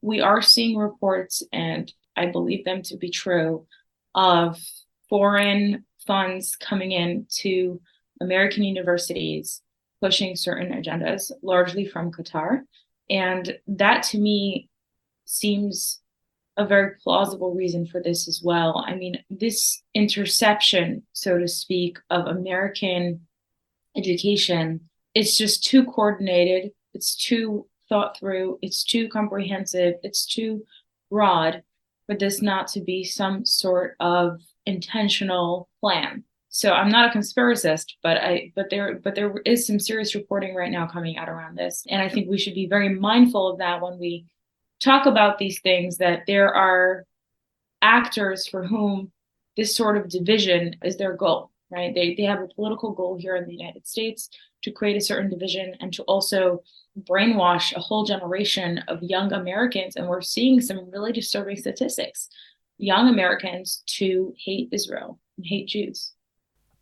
we are seeing reports, and I believe them to be true, of foreign funds coming in to American universities pushing certain agendas, largely from Qatar. And that to me seems a very plausible reason for this as well. I mean, this interception, so to speak, of American education, it's just too coordinated, it's too thought through, it's too comprehensive, it's too broad for this not to be some sort of intentional plan. So I'm not a conspiracist, but there is some serious reporting right now coming out around this, and I think we should be very mindful of that when we talk about these things, that there are actors for whom this sort of division is their goal, right? They have a political goal here in the United States to create a certain division and to also brainwash a whole generation of young Americans. And we're seeing some really disturbing statistics. Young Americans to hate Israel and hate Jews.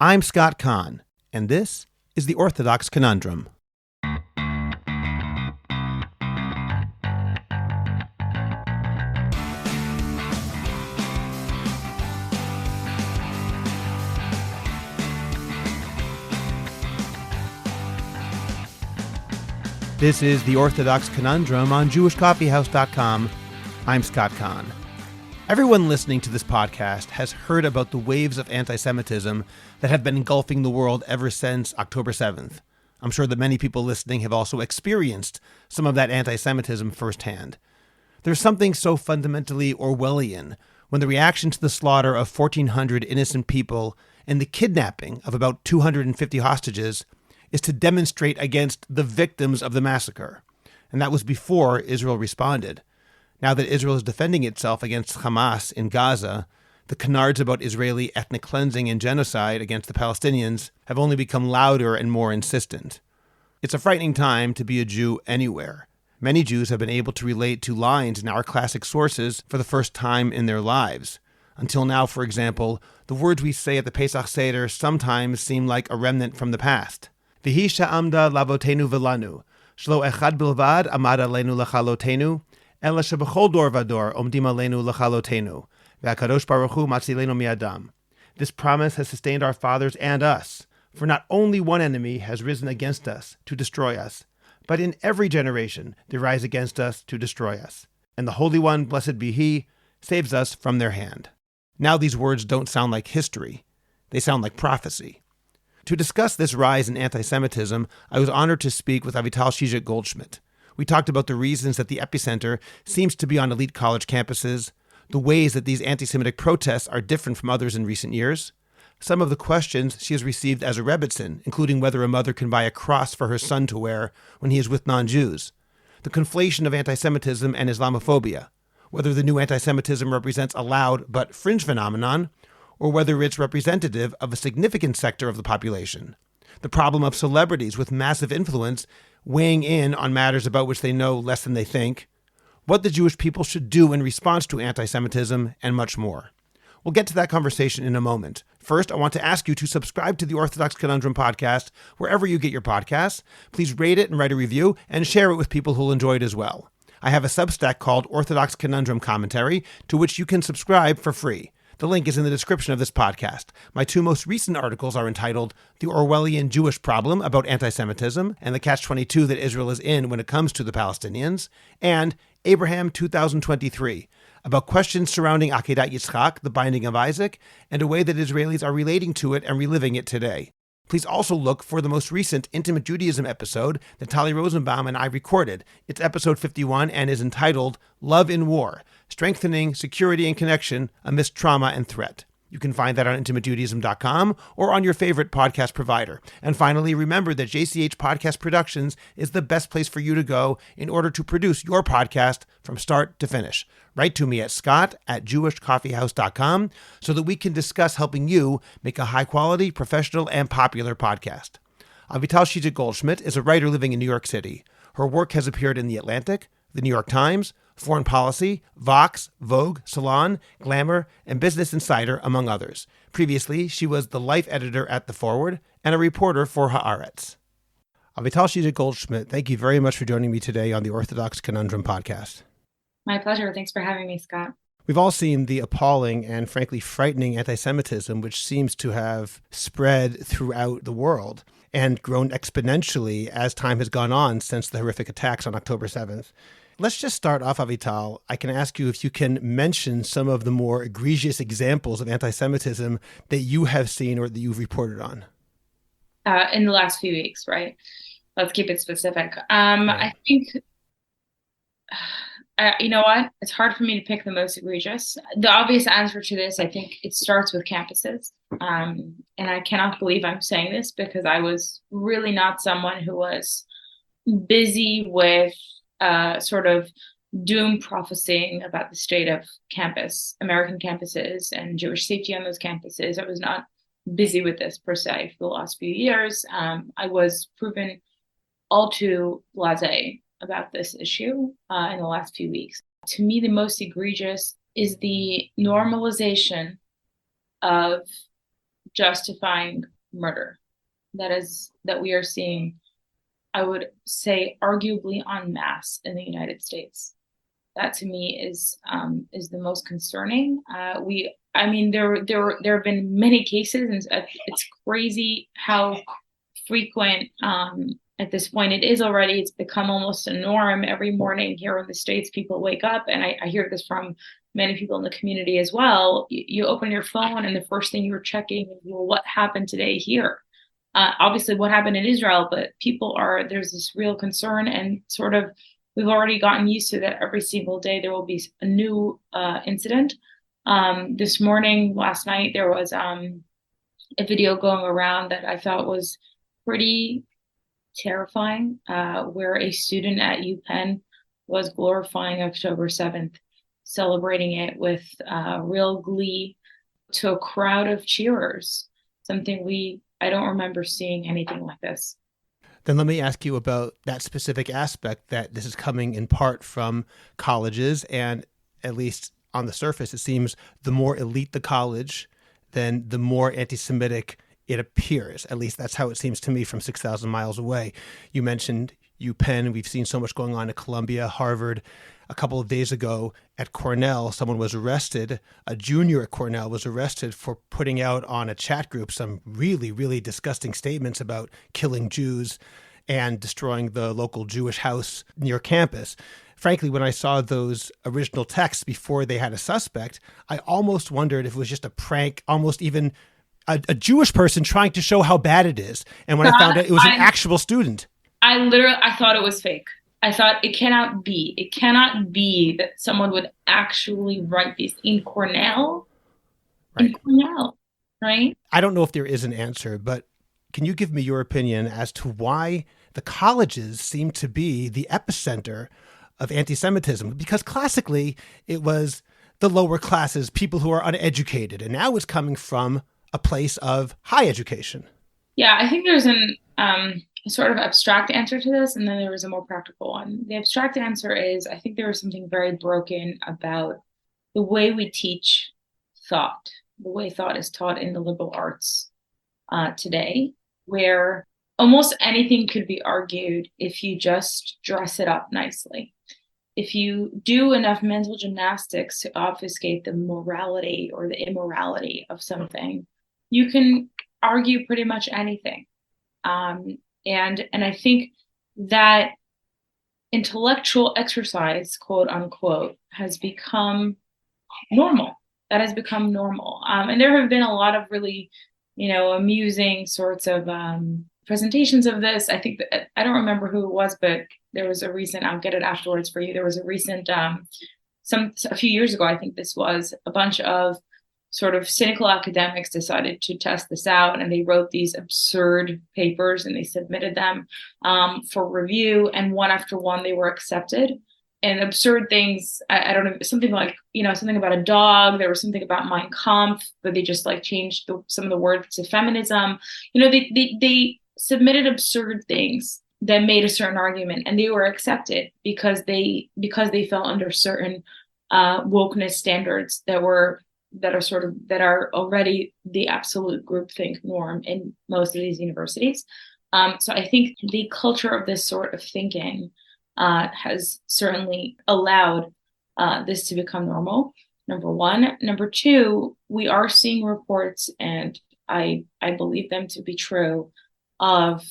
I'm Scott Kahn, and this is the Orthodox Conundrum. This is the Orthodox Conundrum on JewishCoffeehouse.com. I'm Scott Kahn. Everyone listening to this podcast has heard about the waves of anti-Semitism that have been engulfing the world ever since October 7th. I'm sure that many people listening have also experienced some of that anti-Semitism firsthand. There's something so fundamentally Orwellian when the reaction to the slaughter of 1,400 innocent people and the kidnapping of about 250 hostages is to demonstrate against the victims of the massacre. And that was before Israel responded. Now that Israel is defending itself against Hamas in Gaza, the canards about Israeli ethnic cleansing and genocide against the Palestinians have only become louder and more insistent. It's a frightening time to be a Jew anywhere. Many Jews have been able to relate to lines in our classic sources for the first time in their lives. Until now, for example, the words we say at the Pesach seder sometimes seem like a remnant from the past. V'hi she'amda lavotenu v'lanu, shlo echad bilvad amad aleinu lechalotenu, ela shebechol dor vador omdim aleinu lechalotenu, ve'akadosh baruch hu matzilenu mi'adam. This promise has sustained our fathers and us, for not only one enemy has risen against us to destroy us, but in every generation they rise against us to destroy us. And the Holy One, blessed be He, saves us from their hand. Now these words don't sound like history. They sound like prophecy. To discuss this rise in anti-Semitism, I was honored to speak with Avital Chizhik-Golds. We talked about the reasons that the epicenter seems to be on elite college campuses, the ways that these anti-Semitic protests are different from others in recent years, some of the questions she has received as a rebbitzin, including whether a mother can buy a cross for her son to wear when he is with non-Jews, the conflation of anti-Semitism and Islamophobia, whether the new anti-Semitism represents a loud but fringe phenomenon, or whether it's representative of a significant sector of the population. The problem of celebrities with massive influence weighing in on matters about which they know less than they think, what the Jewish people should do in response to anti-Semitism, and much more. We'll get to that conversation in a moment. First, I want to ask you to subscribe to the Orthodox Conundrum podcast wherever you get your podcasts. Please rate it and write a review, and share it with people who'll enjoy it as well. I have a Substack called Orthodox Conundrum Commentary, to which you can subscribe for free. The link is in the description of this podcast. My two most recent articles are entitled The Orwellian Jewish Problem about Anti-Semitism and the Catch-22 that Israel is in when it comes to the Palestinians, and Abraham 2023, about questions surrounding Akedat Yitzchak, the binding of Isaac, and a way that Israelis are relating to it and reliving it today. Please also look for the most recent Intimate Judaism episode that Tali Rosenbaum and I recorded. It's episode 51 and is entitled Love in War, Strengthening Security and Connection Amidst Trauma and Threat. You can find that on intimatejudaism.com or on your favorite podcast provider. And finally, remember that JCH Podcast Productions is the best place for you to go in order to produce your podcast from start to finish. Write to me at scott@jewishcoffeehouse.com so that we can discuss helping you make a high-quality, professional, and popular podcast. Avital Chizhik-Golds is a writer living in New York City. Her work has appeared in The Atlantic, The New York Times, Foreign Policy, Vox, Vogue, Salon, Glamour, and Business Insider, among others. Previously, she was the life editor at The Forward and a reporter for Haaretz. Avital Chizhik-Golds, thank you very much for joining me today on the Orthodox Conundrum podcast. My pleasure. Thanks for having me, Scott. We've all seen the appalling and frankly frightening anti-Semitism, which seems to have spread throughout the world and grown exponentially as time has gone on since the horrific attacks on October 7th. Let's just start off, Avital. I can ask you if you can mention some of the more egregious examples of anti-Semitism that you have seen or that you've reported on. In the last few weeks, right? Let's keep it specific. Right. I think, you know what? It's hard for me to pick the most egregious. The obvious answer to this, I think it starts with campuses. And I cannot believe I'm saying this because I was really not someone who was busy with sort of doom prophesying about the state of American campuses and Jewish safety on those campuses. I was not busy with this per se for the last few years. I was proven all too blasé about this issue in the last few weeks. To me, the most egregious is the normalization of justifying murder that we are seeing, I would say, arguably en masse in the United States. That to me is the most concerning. There have been many cases, and it's crazy how frequent at this point it is already. It's become almost a norm. Every morning here in the States, people wake up, and I hear this from many people in the community as well. You open your phone, and the first thing you're checking is, well, what happened today here? Obviously, what happened in Israel, but there's this real concern, and sort of we've already gotten used to that. Every single day there will be a new incident. Last night, there was a video going around that I thought was pretty terrifying, where a student at UPenn was glorifying October 7th, celebrating it with real glee to a crowd of cheerers. I don't remember seeing anything like this. Then let me ask you about that specific aspect, that this is coming in part from colleges, and at least on the surface, it seems the more elite the college, then the more anti-Semitic it appears. At least that's how it seems to me from 6,000 miles away. You mentioned UPenn. We've seen so much going on at Columbia, Harvard. A couple of days ago at Cornell, someone was arrested. A junior at Cornell was arrested for putting out on a chat group some really, really disgusting statements about killing Jews and destroying the local Jewish house near campus. Frankly, when I saw those original texts before they had a suspect, I almost wondered if it was just a prank, almost even a Jewish person trying to show how bad it is. And when I found out it was an actual student. I thought it was fake. I thought it cannot be that someone would actually write this in Cornell. Right. In Cornell, right? I don't know if there is an answer, but can you give me your opinion as to why the colleges seem to be the epicenter of anti-Semitism? Because classically, it was the lower classes, people who are uneducated, and now it's coming from a place of high education. Yeah, I think there's an sort of abstract answer to this, and then there was a more practical one. The abstract answer is, I think there is something very broken about the way we teach thought, the way thought is taught in the liberal arts today, where almost anything could be argued if you just dress it up nicely. If you do enough mental gymnastics to obfuscate the morality or the immorality of something, you can argue pretty much anything. And I think that intellectual exercise, quote unquote, has become normal. That has become normal. And there have been a lot of really, amusing sorts of presentations of this. I think that, I don't remember who it was, but there was a recent, I'll get it afterwards for you. There was a recent, a few years ago, I think this was a bunch of sort of cynical academics decided to test this out, and they wrote these absurd papers and they submitted them for review, and one after one they were accepted. And absurd things, I don't know, something like, something about a dog. There was something about Mein Kampf, but they just like changed some of the words to feminism. They submitted absurd things that made a certain argument, and they were accepted because they fell under certain wokeness standards that are already the absolute groupthink norm in most of these universities. So I think the culture of this sort of thinking has certainly allowed this to become normal. Number one. Number two, we are seeing reports, and I believe them to be true, of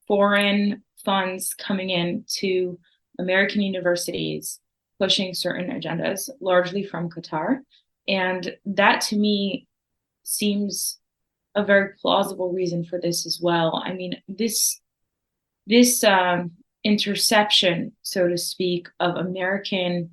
foreign funds coming in to American universities pushing certain agendas, largely from Qatar. And that to me seems a very plausible reason for this as well. I mean, this interception, so to speak, of American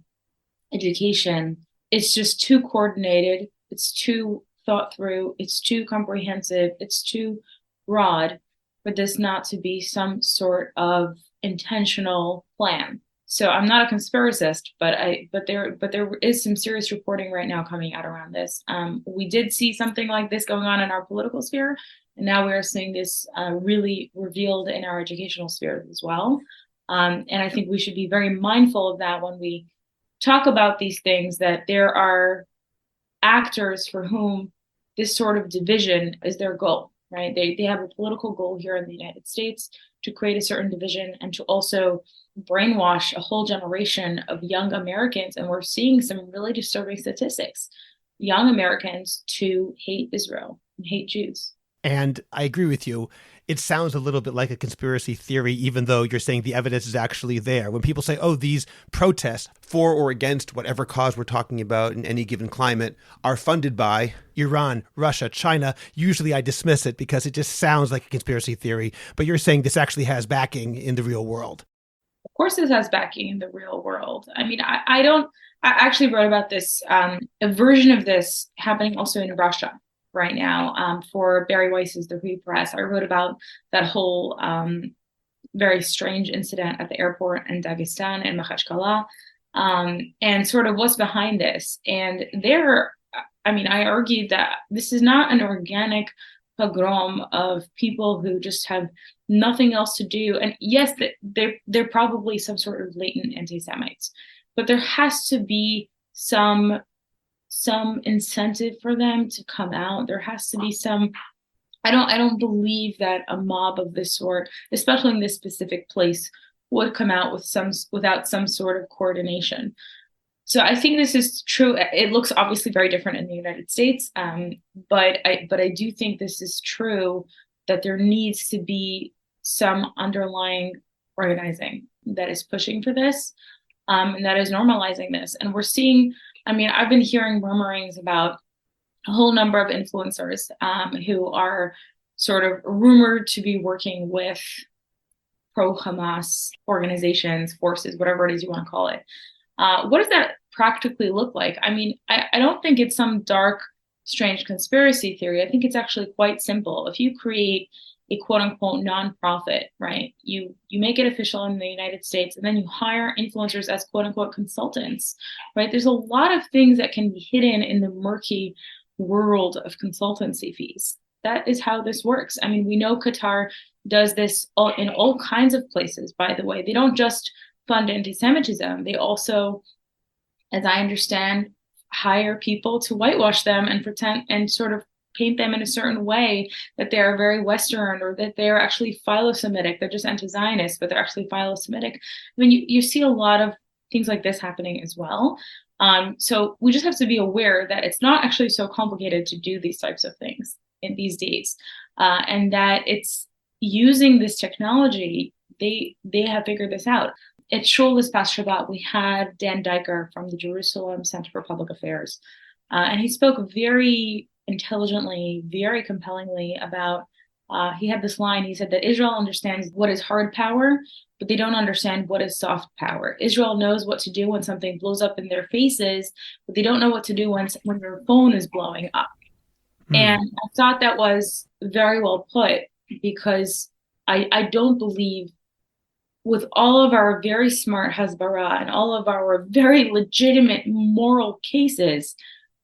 education, it's just too coordinated, it's too thought through, it's too comprehensive, it's too broad for this not to be some sort of intentional plan. So I'm not a conspiracist, but there is some serious reporting right now coming out around this. We did see something like this going on in our political sphere, and now we are seeing this really revealed in our educational sphere as well. And I think we should be very mindful of that when we talk about these things, that there are actors for whom this sort of division is their goal, right? They have a political goal here in the United States to create a certain division and to also brainwash a whole generation of young Americans. And we're seeing some really disturbing statistics. Young Americans to hate Israel and hate Jews. And I agree with you. It sounds a little bit like a conspiracy theory, even though you're saying the evidence is actually there. When people say, oh, these protests for or against whatever cause we're talking about in any given climate are funded by Iran, Russia, China, usually I dismiss it because it just sounds like a conspiracy theory. But you're saying this actually has backing in the real world. Of course, this has backing in the real world. I mean, I actually wrote about this, a version of this happening also in Russia right now, for Barry Weiss's The Free Press. I wrote about that whole very strange incident at the airport in Dagestan in Makhachkala, and sort of what's behind this. And I argued that this is not an organic pogrom of people who just have nothing else to do. And yes, they're probably some sort of latent anti-Semites, but there has to be some incentive for them to come out. There has to be some. I don't believe that a mob of this sort, especially in this specific place, would come out without some sort of coordination. So I think this is true. It looks obviously very different in the United States, but I do think this is true, that there needs to be some underlying organizing that is pushing for this, and that is normalizing this. And we're seeing, I've been hearing murmurings about a whole number of influencers who are sort of rumored to be working with pro-Hamas organizations, forces, whatever it is you want to call it. What does that practically look like? I don't think it's some dark, strange conspiracy theory. I think it's actually quite simple. If you create a quote unquote nonprofit, right? You make it official in the United States, and then you hire influencers as quote unquote consultants, right? There's a lot of things that can be hidden in the murky world of consultancy fees. That is how this works. We know Qatar does this in all kinds of places, by the way. They don't just fund anti-Semitism. They also, as I understand, hire people to whitewash them and pretend and sort of paint them in a certain way that they are very Western, or that they're actually philo-Semitic. They're just anti-Zionist, but they're actually philo-Semitic. You see a lot of things like this happening as well. So we just have to be aware that it's not actually so complicated to do these types of things in these days, and that it's using this technology. They have figured this out. At Shul this past Shabbat, we had Dan Diker from the Jerusalem Center for Public Affairs, and he spoke very intelligently, very compellingly about, he had this line, he said that Israel understands what is hard power, but they don't understand what is soft power. Israel knows what to do when something blows up in their faces, but they don't know what to do when their phone is blowing up. And I thought that was very well put, because I don't believe, with all of our very smart hasbara and all of our very legitimate moral cases,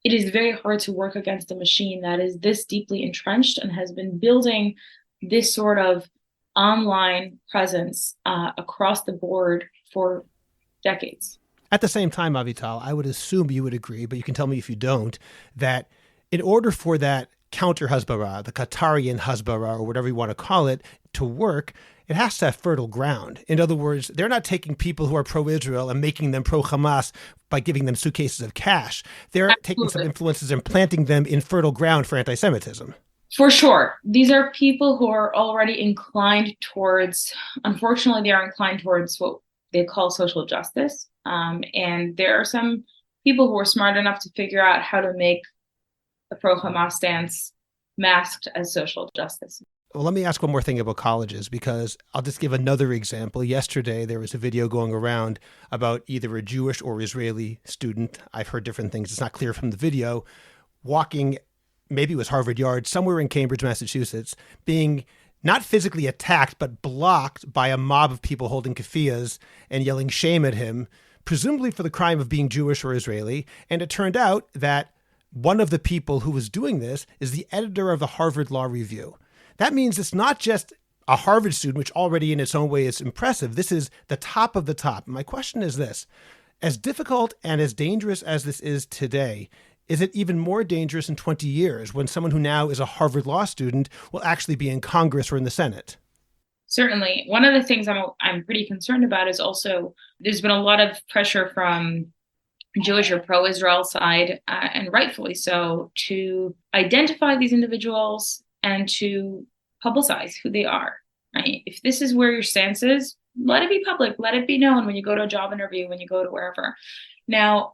it is very hard to work against a machine that is this deeply entrenched and has been building this sort of online presence across the board for decades. At the same time, Avital, I would assume you would agree, but you can tell me if you don't, that in order for that counter Hasbara, the Qatarian Hasbara, or whatever you want to call it, to work, it has to have fertile ground. In other words, they're not taking people who are pro-Israel and making them pro-Hamas by giving them suitcases of cash. They're taking some influences and planting them in fertile ground for anti-Semitism. For sure. These are people who are already inclined towards, unfortunately, they are inclined towards what they call social justice. And there are some people who are smart enough to figure out how to make a pro-Hamas stance masked as social justice. Well, let me ask one more thing about colleges, because I'll just give another example. Yesterday, there was a video going around about either a Jewish or Israeli student. I've heard different things. It's not clear from the video, walking, maybe it was Harvard Yard, somewhere in Cambridge, Massachusetts, being not physically attacked, but blocked by a mob of people holding keffiyehs and yelling shame at him, presumably for the crime of being Jewish or Israeli. And it turned out that one of the people who was doing this is the editor of the Harvard Law Review. That means it's not just a Harvard student, which already in its own way is impressive. This is the top of the top. My question is this: as difficult and as dangerous as this is today, is it even more dangerous in 20 years when someone who now is a Harvard law student will actually be in Congress or in the Senate? Certainly. One of the things I'm pretty concerned about is also there's been a lot of pressure from Jewish or pro-Israel side, and rightfully so, to identify these individuals and to publicize who they are. Right? If this is where your stance is, let it be public, let it be known when you go to a job interview, when you go to wherever. Now,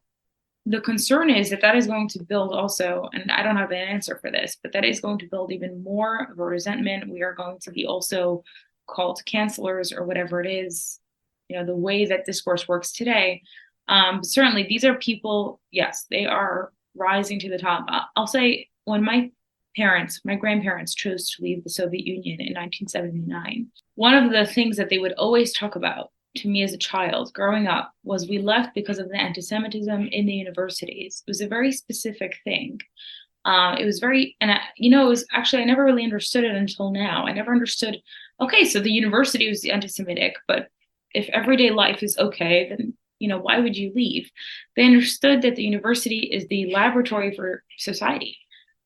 the concern is that that is going to build also, and I don't have an answer for this, but that is going to build even more of a resentment. We are going to be also called cancelers or whatever it is, the way that discourse works today. Certainly, these are people, yes, they are rising to the top. I'll say when my grandparents chose to leave the Soviet Union in 1979, one of the things that they would always talk about to me as a child growing up was we left because of the anti-Semitism in the universities. It was a very specific thing. It was very, and it was actually, I never really understood it until now. I never understood, okay, so the university was the anti-Semitic, but if everyday life is okay, then, why would you leave? They understood that the university is the laboratory for society,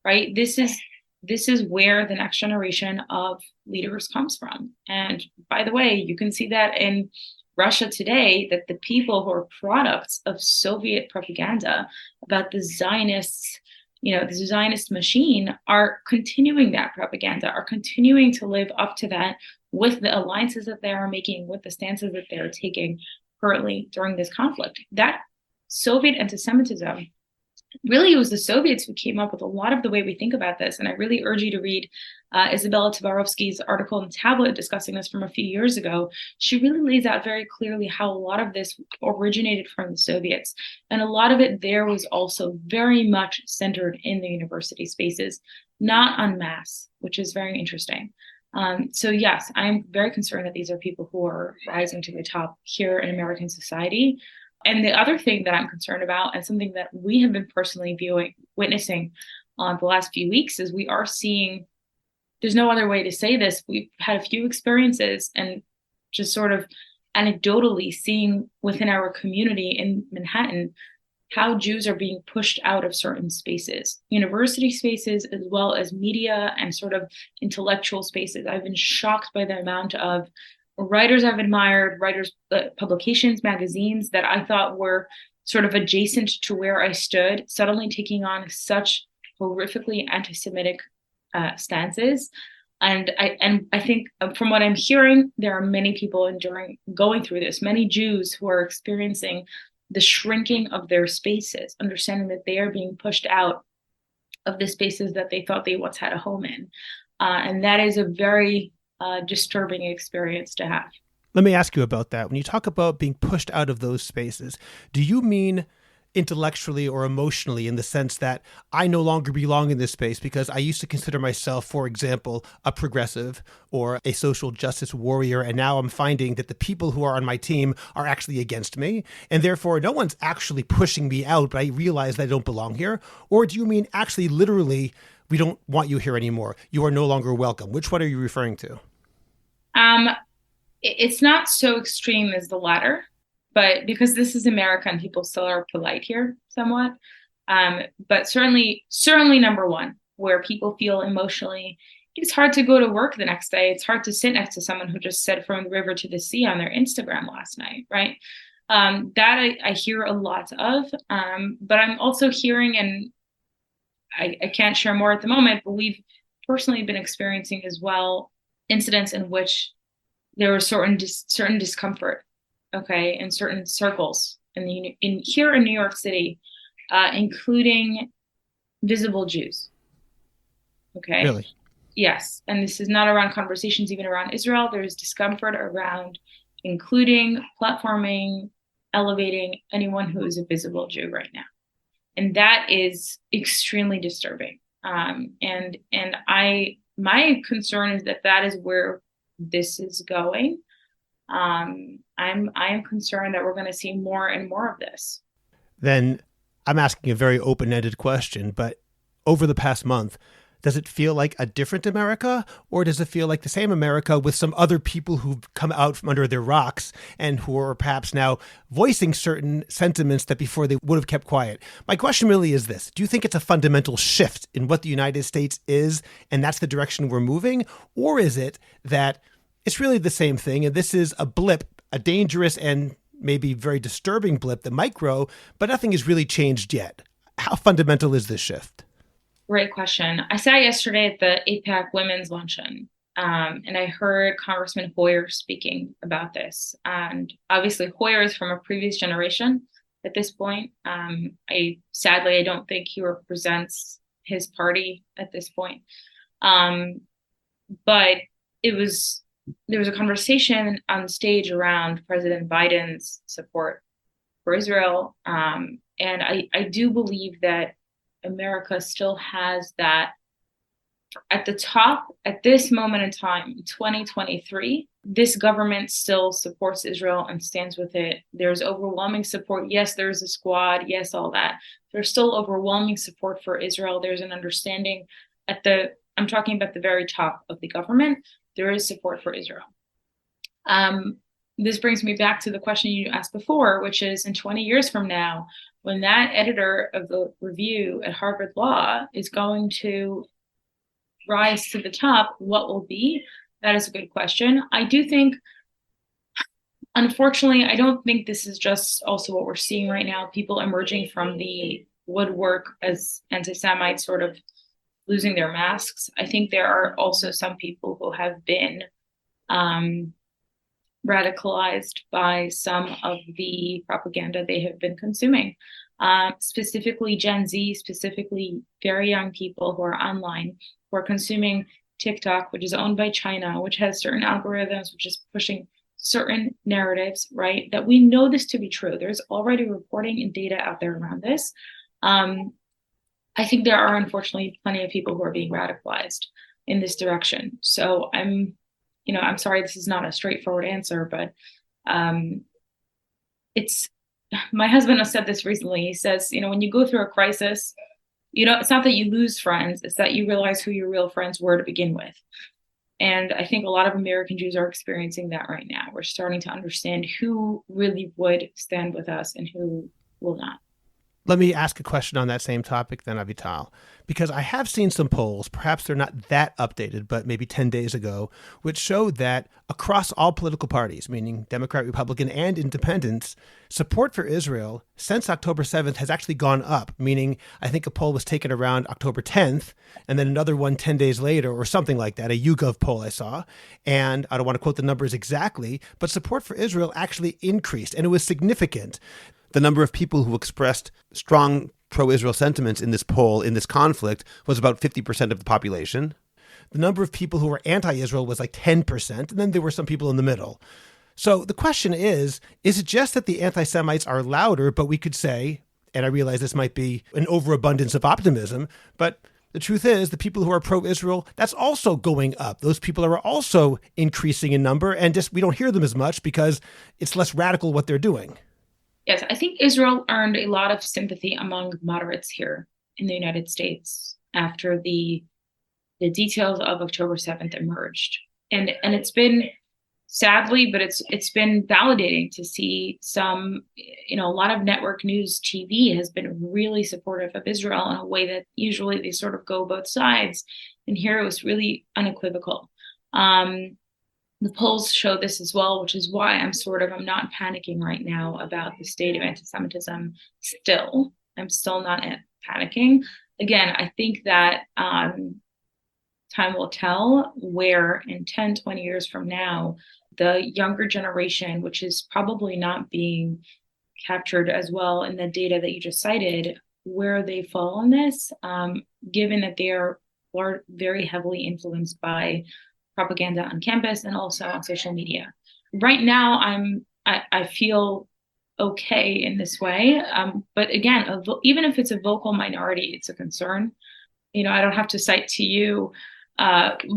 right? This is where the next generation of leaders comes from. And by the way, you can see that in Russia today, that the people who are products of Soviet propaganda about the Zionists, the Zionist machine, are continuing that propaganda, are continuing to live up to that with the alliances that they are making, with the stances that they are taking currently during this conflict. That Soviet anti-Semitism, really, it was the Soviets who came up with a lot of the way we think about this. And I really urge you to read Isabella Tovarovsky's article in Tablet discussing this from a few years ago. She really lays out very clearly how a lot of this originated from the Soviets. And a lot of it there was also very much centered in the university spaces, not en masse, which is very interesting. So yes, I'm very concerned that these are people who are rising to the top here in American society. And the other thing that I'm concerned about, and something that we have been personally witnessing the last few weeks, is we are seeing, there's no other way to say this, we've had a few experiences and just sort of anecdotally seeing within our community in Manhattan how Jews are being pushed out of certain spaces, university spaces, as well as media and sort of intellectual spaces. I've been shocked by the amount of writers I've admired, publications, magazines that I thought were sort of adjacent to where I stood, suddenly taking on such horrifically anti-Semitic stances. And I think from what I'm hearing, there are many people going through this, many Jews who are experiencing the shrinking of their spaces, understanding that they are being pushed out of the spaces that they thought they once had a home in. And that is a very disturbing experience to have. Let me ask you about that. When you talk about being pushed out of those spaces, do you mean intellectually or emotionally, in the sense that I no longer belong in this space because I used to consider myself, for example, a progressive or a social justice warrior, and now I'm finding that the people who are on my team are actually against me, and therefore no one's actually pushing me out, but I realize that I don't belong here? Or do you mean actually literally, we don't want you here anymore, you are no longer welcome? Which one are you referring to? It's not so extreme as the latter, but because this is America and people still are polite here somewhat. But certainly number one, where people feel emotionally it's hard to go to work the next day. It's hard to sit next to someone who just said from the river to the sea on their Instagram last night, right? That I hear a lot of, but I'm also hearing, and I can't share more at the moment, but we've personally been experiencing as well incidents in which there was certain discomfort, okay, in certain circles here in New York City, including visible Jews. Okay. Really? Yes. And this is not around conversations, even around Israel. There's discomfort around including, platforming, elevating anyone who is a visible Jew right now. And that is extremely disturbing. My concern is that is where this is going. I am concerned that we're going to see more and more of this. Then I'm asking a very open-ended question, but over the past month, does it feel like a different America, or does it feel like the same America with some other people who've come out from under their rocks and who are perhaps now voicing certain sentiments that before they would have kept quiet? My question really is this. Do you think it's a fundamental shift in what the United States is, and that's the direction we're moving? Or is it that it's really the same thing, and this is a blip, a dangerous and maybe very disturbing blip that might grow, but nothing has really changed yet? How fundamental is this shift? Great question. I sat yesterday at the AIPAC Women's Luncheon, and I heard Congressman Hoyer speaking about this. And obviously, Hoyer is from a previous generation at this point. Sadly, I don't think he represents his party at this point. But there was a conversation on stage around President Biden's support for Israel. And I do believe that America still has that at the top at this moment in time, 2023. This government still supports Israel and stands with it. There's overwhelming support. Yes, there's a squad. Yes, all that. There's still overwhelming support for Israel. There's an understanding I'm talking about the very top of the government. There is support for Israel. This brings me back to the question you asked before, which is in 20 years from now, when that editor of the review at Harvard Law is going to rise to the top, what will be? That is a good question. I do think, unfortunately, I don't think this is just also what we're seeing right now, people emerging from the woodwork as anti-Semites sort of losing their masks. I think there are also some people who have been radicalized by some of the propaganda they have been consuming, specifically Gen Z, specifically very young people who are online, who are consuming TikTok, which is owned by China, which has certain algorithms, which is pushing certain narratives, right? That we know this to be true. There's already reporting and data out there around this. I think there are unfortunately plenty of people who are being radicalized in this direction. So I'm sorry, this is not a straightforward answer, but my husband has said this recently. He says, when you go through a crisis, it's not that you lose friends, it's that you realize who your real friends were to begin with. And I think a lot of American Jews are experiencing that right now. We're starting to understand who really would stand with us and who will not. Let me ask a question on that same topic then, Avital, because I have seen some polls, perhaps they're not that updated, but maybe 10 days ago, which showed that across all political parties, meaning Democrat, Republican, and independents, support for Israel since October 7th has actually gone up, meaning I think a poll was taken around October 10th, and then another one 10 days later or something like that, a YouGov poll I saw. And I don't want to quote the numbers exactly, but support for Israel actually increased, and it was significant. The number of people who expressed strong pro-Israel sentiments in this poll, in this conflict, was about 50% of the population. The number of people who were anti-Israel was like 10%, and then there were some people in the middle. So the question is it just that the anti-Semites are louder, but we could say, and I realize this might be an overabundance of optimism, but the truth is the people who are pro-Israel, that's also going up. Those people are also increasing in number, and just we don't hear them as much because it's less radical what they're doing. Yes, I think Israel earned a lot of sympathy among moderates here in the United States after the details of October 7th emerged. And it's been sadly, but it's been validating to see some, a lot of network news TV has been really supportive of Israel in a way that usually they sort of go both sides. And here it was really unequivocal. The polls show this as well, which is why I'm not panicking right now about the state of anti-Semitism still. I'm still not panicking. Again, I think that time will tell where in 10, 20 years from now, the younger generation, which is probably not being captured as well in the data that you just cited, where they fall on this, given that they are very heavily influenced by propaganda on campus and also on social media. Right now, I feel okay in this way, but again, even if it's a vocal minority, it's a concern. I don't have to cite to you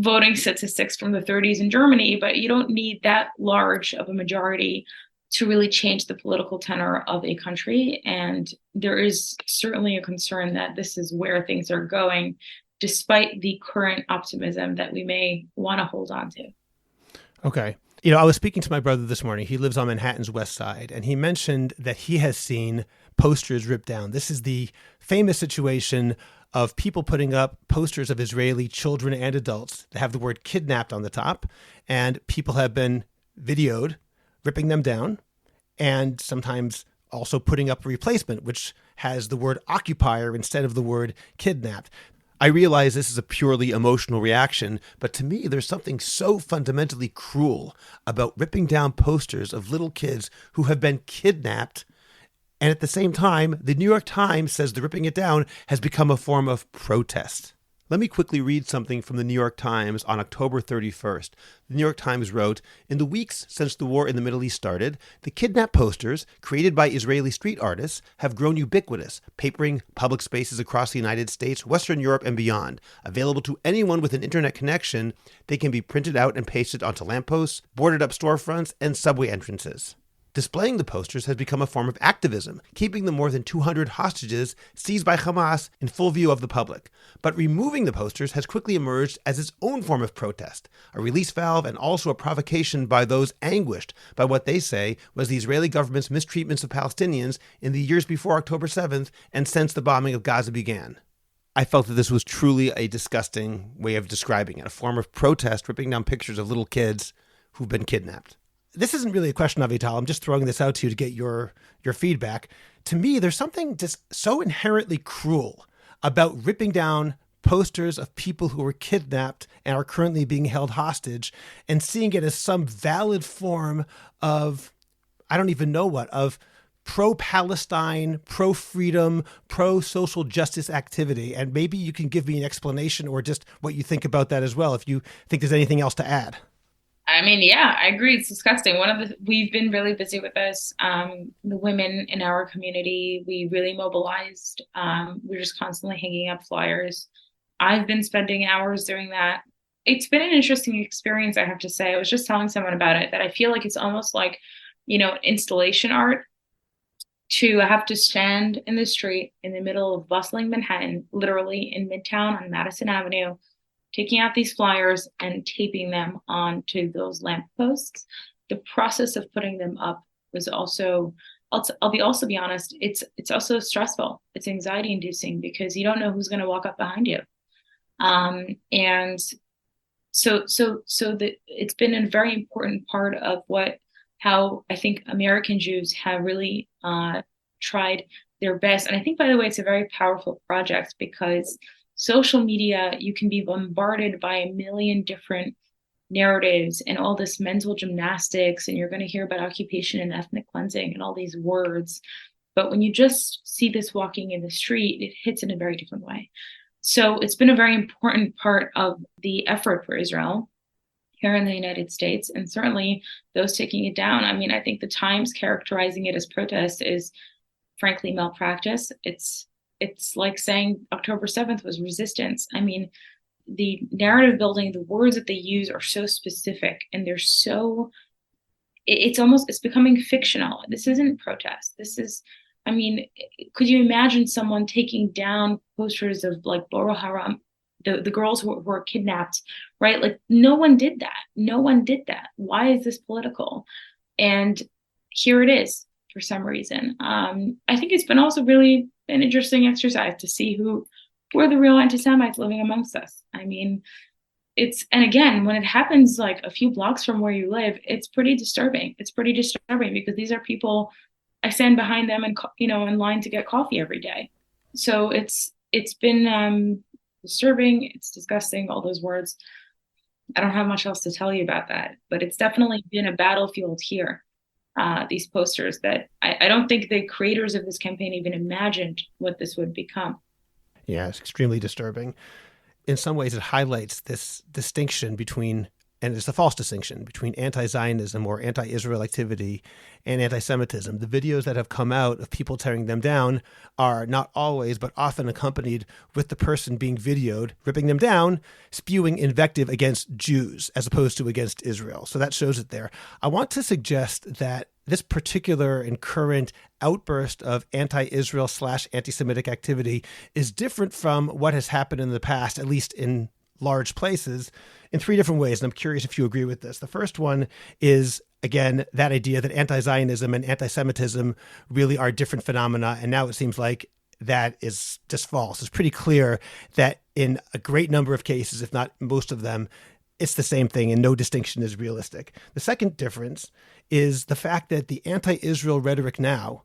voting statistics from the 30s in Germany, but you don't need that large of a majority to really change the political tenor of a country. And there is certainly a concern that this is where things are going, despite the current optimism that we may want to hold on to. Okay. I was speaking to my brother this morning. He lives on Manhattan's West Side, and he mentioned that he has seen posters ripped down. This is the famous situation of people putting up posters of Israeli children and adults that have the word kidnapped on the top, and people have been videoed ripping them down, and sometimes also putting up a replacement, which has the word occupier instead of the word kidnapped. I realize this is a purely emotional reaction, but to me, there's something so fundamentally cruel about ripping down posters of little kids who have been kidnapped. And at the same time, the New York Times says the ripping it down has become a form of protest. Let me quickly read something from the New York Times on October 31st. The New York Times wrote, "In the weeks since the war in the Middle East started, the kidnap posters, created by Israeli street artists, have grown ubiquitous, papering public spaces across the United States, Western Europe, and beyond. Available to anyone with an internet connection, they can be printed out and pasted onto lampposts, boarded up storefronts, and subway entrances. Displaying the posters has become a form of activism, keeping the more than 200 hostages seized by Hamas in full view of the public. But removing the posters has quickly emerged as its own form of protest, a release valve and also a provocation by those anguished by what they say was the Israeli government's mistreatments of Palestinians in the years before October 7th and since the bombing of Gaza began." I felt that this was truly a disgusting way of describing it, a form of protest, ripping down pictures of little kids who've been kidnapped. This isn't really a question of Avital. I'm just throwing this out to you to get your feedback. To me, there's something just so inherently cruel about ripping down posters of people who were kidnapped and are currently being held hostage and seeing it as some valid form of, I don't even know what, of pro-Palestine, pro-freedom, pro-social justice activity. And maybe you can give me an explanation or just what you think about that as well, if you think there's anything else to add. I mean, yeah, I agree. It's disgusting. We've been really busy with this. The women in our community, we really mobilized. We're just constantly hanging up flyers. I've been spending hours doing that. It's been an interesting experience, I have to say. I was just telling someone about it, that I feel like it's almost like, installation art, to have to stand in the street in the middle of bustling Manhattan, literally in Midtown on Madison Avenue, taking out these flyers and taping them onto those lampposts. The process of putting them up was also, I'll be honest, it's also stressful. It's anxiety inducing because you don't know who's going to walk up behind you. And so it's been a very important part of how I think American Jews have really tried their best. And I think, by the way, it's a very powerful project because social media, you can be bombarded by a million different narratives and all this mental gymnastics, and you're going to hear about occupation and ethnic cleansing and all these words. But when you just see this walking in the street, it hits in a very different way. So it's been a very important part of the effort for Israel here in the United States, and certainly those taking it down. I mean, I think the Times characterizing it as protest is frankly malpractice. It's like saying October 7th was resistance. I mean, the narrative building, the words that they use are so specific, and they're so, it's becoming fictional. This isn't protest. This is, could you imagine someone taking down posters of like Boko Haram the girls who were kidnapped, right? Like no one did that. No one did that. Why is this political? And here it is for some reason. I think it's been also really an interesting exercise to see who are the real anti-Semites living amongst us. I mean, and again, when it happens like a few blocks from where you live, it's pretty disturbing. It's pretty disturbing because these are people, I stand behind them and, in line to get coffee every day. So it's been disturbing. It's disgusting, all those words. I don't have much else to tell you about that, but it's definitely been a battlefield here. These posters that I don't think the creators of this campaign even imagined what this would become. Yeah, it's extremely disturbing. In some ways, it highlights this distinction between, and it's a false distinction, between anti-Zionism or anti-Israel activity and anti-Semitism. The videos that have come out of people tearing them down are not always, but often accompanied with the person being videoed, ripping them down, spewing invective against Jews as opposed to against Israel. So that shows it there. I want to suggest that this particular and current outburst of anti-Israel / anti-Semitic activity is different from what has happened in the past, at least in large places, in three different ways. And I'm curious if you agree with this. The first one is, again, that idea that anti-Zionism and anti-Semitism really are different phenomena. And now it seems like that is just false. It's pretty clear that in a great number of cases, if not most of them, it's the same thing and no distinction is realistic. The second difference is the fact that the anti-Israel rhetoric now,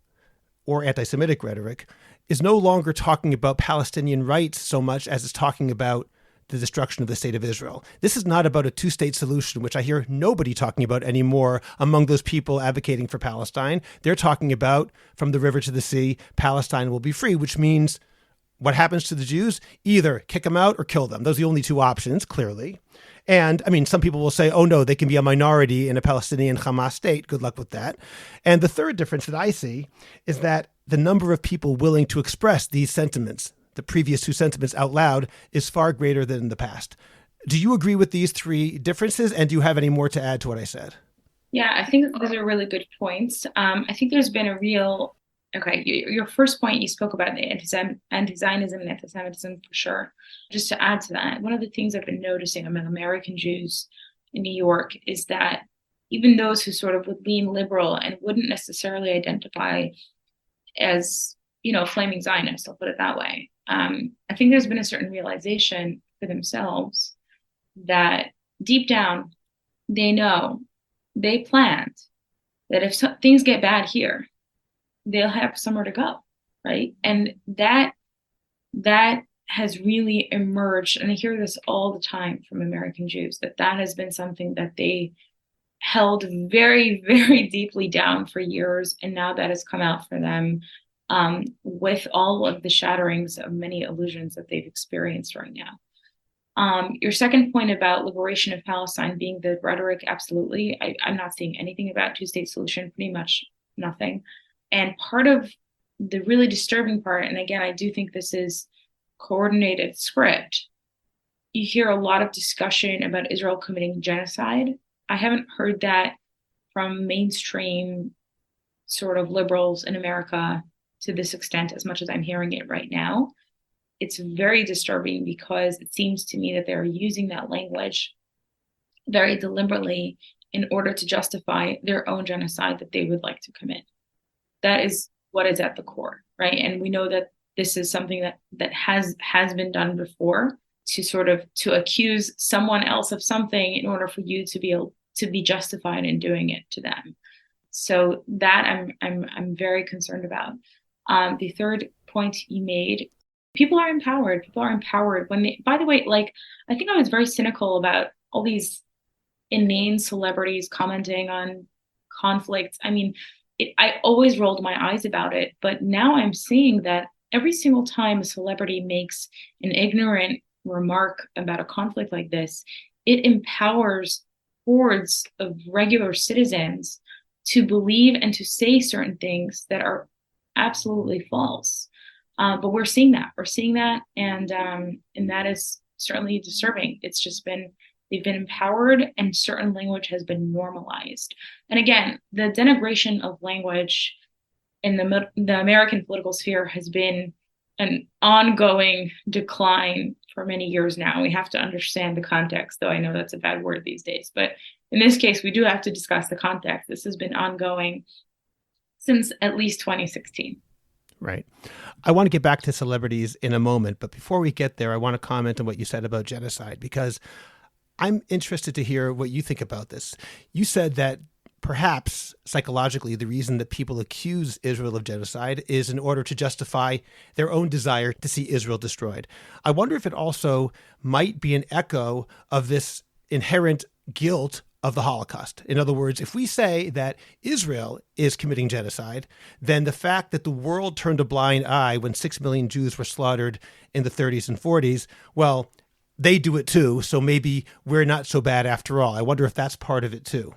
or anti-Semitic rhetoric, is no longer talking about Palestinian rights so much as it's talking about the destruction of the state of Israel. This is not about a two-state solution, which I hear nobody talking about anymore among those people advocating for Palestine. They're talking about, from the river to the sea, Palestine will be free, which means what happens to the Jews? Either kick them out or kill them. Those are the only two options, clearly. And I mean, some people will say, oh no, they can be a minority in a Palestinian Hamas state. Good luck with that. And the third difference that I see is that the number of people willing to express these sentiments, the previous two sentiments out loud, is far greater than in the past. Do you agree with these three differences? And do you have any more to add to what I said? Yeah, I think those are really good points. I think there's been a real, okay, your first point, you spoke about the anti-Zionism and anti-Semitism for sure. Just to add to that, one of the things I've been noticing among American Jews in New York is that even those who sort of would lean liberal and wouldn't necessarily identify as, flaming Zionists, I'll put it that way. I think there's been a certain realization for themselves that deep down, they know, they planned that if things get bad here, they'll have somewhere to go, right? And that has really emerged, and I hear this all the time from American Jews, that has been something that they held very, very deeply down for years, and now that has come out for them with all of the shatterings of many illusions that they've experienced right now. Your second point about liberation of Palestine being the rhetoric, absolutely. I'm not seeing anything about two-state solution, pretty much nothing. And part of the really disturbing part, and again, I do think this is coordinated script, you hear a lot of discussion about Israel committing genocide. I haven't heard that from mainstream sort of liberals in America to this extent as much as I'm hearing it right now. It's very disturbing because it seems to me that they're using that language very deliberately in order to justify their own genocide that they would like to commit. That is what is at the core, right? And we know that this is something that has been done before, to accuse someone else of something in order for you to be able to be justified in doing it to them. So that I'm very concerned about. The third point you made, people are empowered. People are empowered when they, by the way, like, I think I was very cynical about all these inane celebrities commenting on conflicts. I mean, I always rolled my eyes about it, but now I'm seeing that every single time a celebrity makes an ignorant remark about a conflict like this, it empowers hordes of regular citizens to believe and to say certain things that are absolutely false. But we're seeing that, and that is certainly disturbing. It's just been, they've been empowered, and certain language has been normalized. And again, the denigration of language in the American political sphere has been an ongoing decline for many years now. We have to understand the context, though I know that's a bad word these days. But in this case, we do have to discuss the context. This has been ongoing since at least 2016. Right. I want to get back to celebrities in a moment, but before we get there, I want to comment on what you said about genocide, because I'm interested to hear what you think about this. You said that perhaps psychologically, the reason that people accuse Israel of genocide is in order to justify their own desire to see Israel destroyed. I wonder if it also might be an echo of this inherent guilt of the Holocaust. In other words, if we say that Israel is committing genocide, then the fact that the world turned a blind eye when 6 million Jews were slaughtered in the 30s and 40s, well, they do it too, so maybe we're not so bad after all. I wonder if that's part of it too.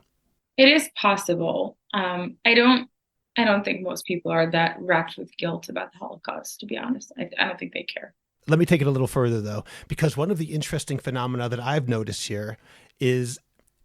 It is possible. I don't think most people are that racked with guilt about the Holocaust, to be honest. I don't think they care. Let me take it a little further, though, because one of the interesting phenomena that I've noticed here is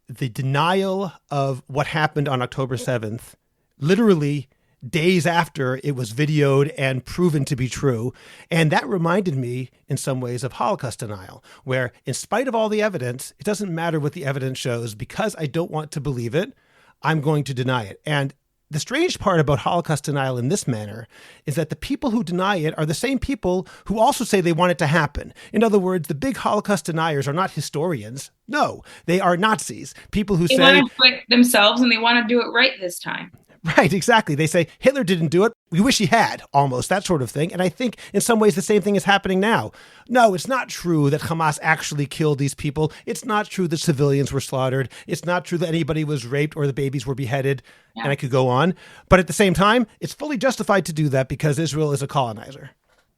the denial of what happened on October 7th, literally days after it was videoed and proven to be true. And that reminded me in some ways of Holocaust denial, where in spite of all the evidence, it doesn't matter what the evidence shows, because I don't want to believe it, I'm going to deny it. And the strange part about Holocaust denial in this manner is that the people who deny it are the same people who also say they want it to happen. In other words, the big Holocaust deniers are not historians. No, they are Nazis. People who They want to do it themselves, and they want to do it right this time. Right, exactly. They say Hitler didn't do it. We wish he had, almost, that sort of thing. And I think in some ways the same thing is happening now. No, it's not true that Hamas actually killed these people. It's not true that civilians were slaughtered. It's not true that anybody was raped or the babies were beheaded. Yeah. And I could go on. But at the same time, it's fully justified to do that because Israel is a colonizer.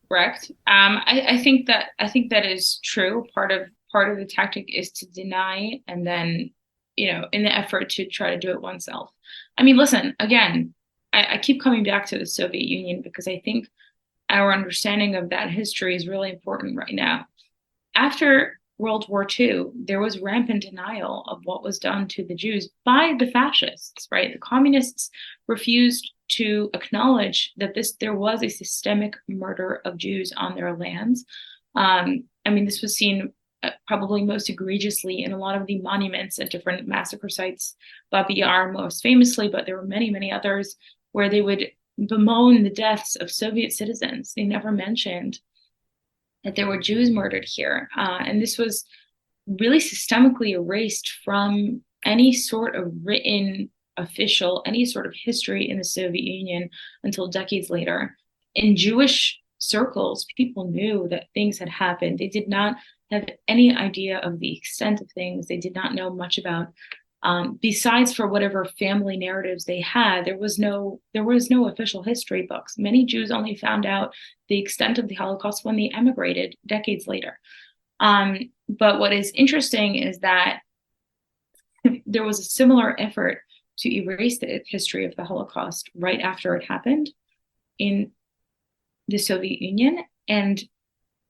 Correct. I think that is true. Part of the tactic is to deny and then, in the effort to try to do it oneself. I mean, listen, again, I keep coming back to the Soviet Union because I think our understanding of that history is really important right now. After World War II, there was rampant denial of what was done to the Jews by the fascists, right? The communists refused to acknowledge that there was a systemic murder of Jews on their lands. This was seen probably most egregiously in a lot of the monuments at different massacre sites, Babi Yar most famously, but there were many, many others where they would bemoan the deaths of Soviet citizens. They never mentioned that there were Jews murdered here. And this was really systemically erased from any sort of written, official, any sort of history in the Soviet Union until decades later. In Jewish circles, people knew that things had happened. They did not have any idea of the extent of things. They did not know much about, besides for whatever family narratives they had. There was no official history books. Many Jews only found out the extent of the Holocaust when they emigrated decades later. But what is interesting is that there was a similar effort to erase the history of the Holocaust right after it happened in the Soviet Union. And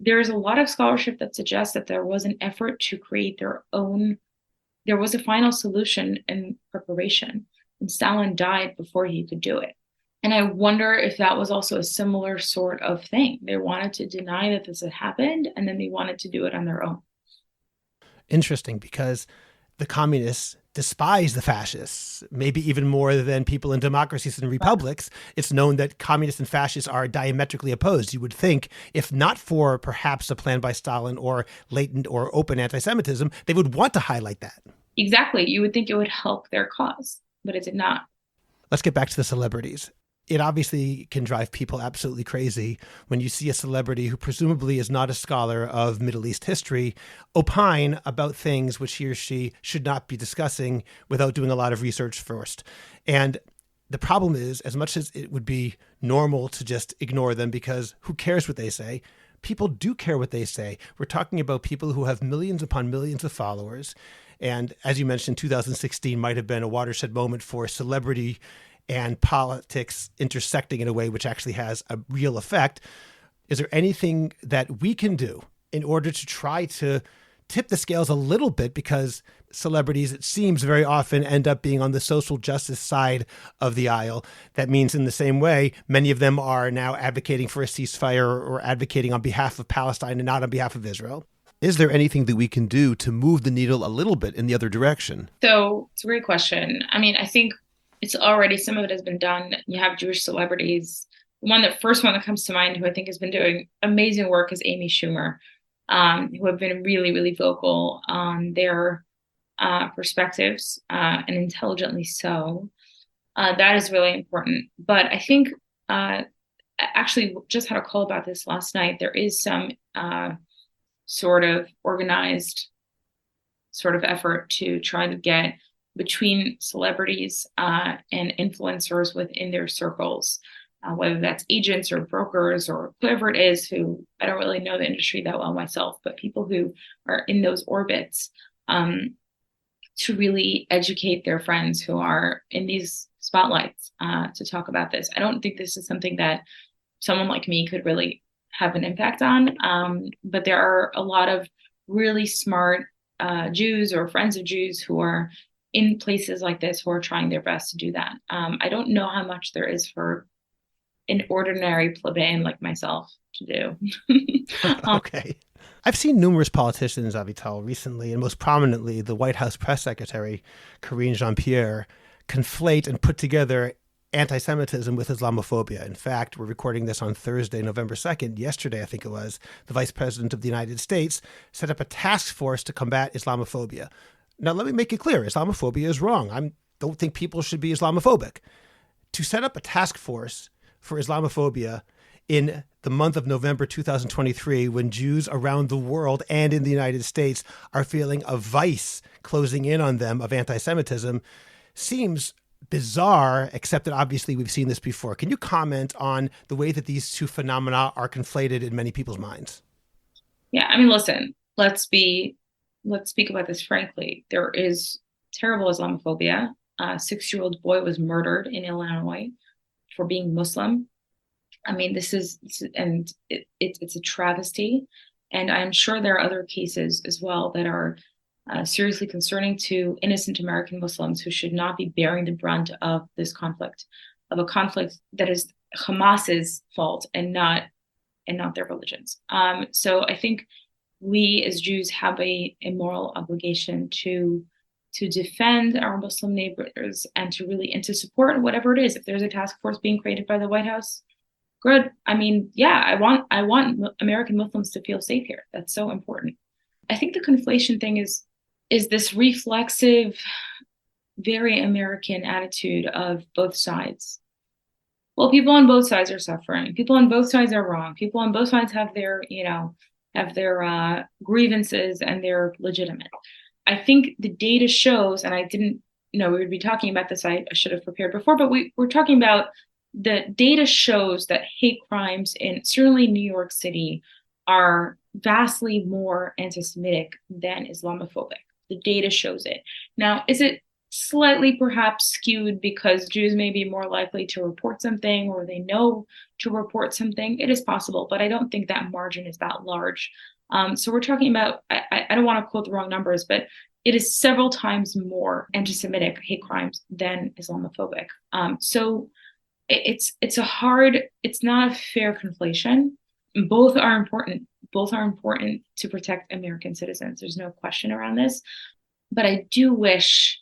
there's a lot of scholarship that suggests that there was an effort to create there was a final solution in preparation, and Stalin died before he could do it. And I wonder if that was also a similar sort of thing. They wanted to deny that this had happened, and then they wanted to do it on their own. Interesting, because the communists despise the fascists, maybe even more than people in democracies and republics. It's known that communists and fascists are diametrically opposed. You would think, if not for perhaps a plan by Stalin or latent or open anti-Semitism, they would want to highlight that. Exactly. You would think it would help their cause, but it did not. Let's get back to the celebrities. It obviously can drive people absolutely crazy when you see a celebrity who presumably is not a scholar of Middle East history opine about things which he or she should not be discussing without doing a lot of research first. And the problem is, as much as it would be normal to just ignore them because who cares what they say, people do care what they say. We're talking about people who have millions upon millions of followers. And as you mentioned, 2016 might have been a watershed moment for celebrity and politics intersecting in a way which actually has a real effect. Is there anything that we can do in order to try to tip the scales a little bit? Because celebrities, it seems, very often end up being on the social justice side of the aisle. That means in the same way, many of them are now advocating for a ceasefire or advocating on behalf of Palestine and not on behalf of Israel. Is there anything that we can do to move the needle a little bit in the other direction? So it's a great question. I mean, I think it's already some of it has been done. You have Jewish celebrities. First one that comes to mind, who I think has been doing amazing work, is Amy Schumer, who have been really, really vocal on their perspectives, and intelligently so. That is really important. But I think, actually, just had a call about this last night. There is some sort of organized sort of effort to try to get between celebrities and influencers within their circles, whether that's agents or brokers or whoever it is, who, I don't really know the industry that well myself, but people who are in those orbits, to really educate their friends who are in these spotlights, to talk about this. I don't think this is something that someone like me could really have an impact on, but there are a lot of really smart Jews or friends of Jews who are in places like this who are trying their best to do that. I don't know how much there is for an ordinary plebeian like myself to do. Okay. I've seen numerous politicians, Avital, recently, and most prominently the White House press secretary, Karine Jean-Pierre, conflate and put together anti-Semitism with Islamophobia. In fact, we're recording this on Thursday, November 2nd. Yesterday, I think it was, the Vice President of the United States set up a task force to combat Islamophobia. Now, let me make it clear. Islamophobia is wrong. I don't think people should be Islamophobic. To set up a task force for Islamophobia in the month of November 2023, when Jews around the world and in the United States are feeling a vice closing in on them of anti-Semitism, seems bizarre, except that obviously we've seen this before. Can you comment on the way that these two phenomena are conflated in many people's minds? Yeah, I mean, listen, let's speak about this frankly. There is terrible Islamophobia. A 6-year-old boy was murdered in Illinois for being Muslim. I mean, it's a travesty. And I'm sure there are other cases as well that are seriously concerning to innocent American Muslims who should not be bearing the brunt of this conflict, of a conflict that is Hamas's fault and not their religions. So I think we as Jews have a moral obligation to defend our Muslim neighbors and to support whatever it is. If there's a task force being created by the White House, good. I mean, yeah, I want American Muslims to feel safe here. That's so important. I think the conflation thing is this reflexive, very American attitude of both sides. Well, people on both sides are suffering. People on both sides are wrong. People on both sides have their grievances, and they're legitimate. I think the data shows, and I didn't know we would be talking about this. I should have prepared before, but we're talking about the data shows that hate crimes in certainly New York City are vastly more anti-Semitic than Islamophobic. The data shows it. Now, is it slightly perhaps skewed because Jews may be more likely to report something, or they know to report something? It is possible, but I don't think that margin is that large. So we're talking about, I don't want to quote the wrong numbers, but it is several times more anti-Semitic hate crimes than Islamophobic. So it's not a fair conflation. Both are important. Both are important to protect American citizens. There's no question around this. But I do wish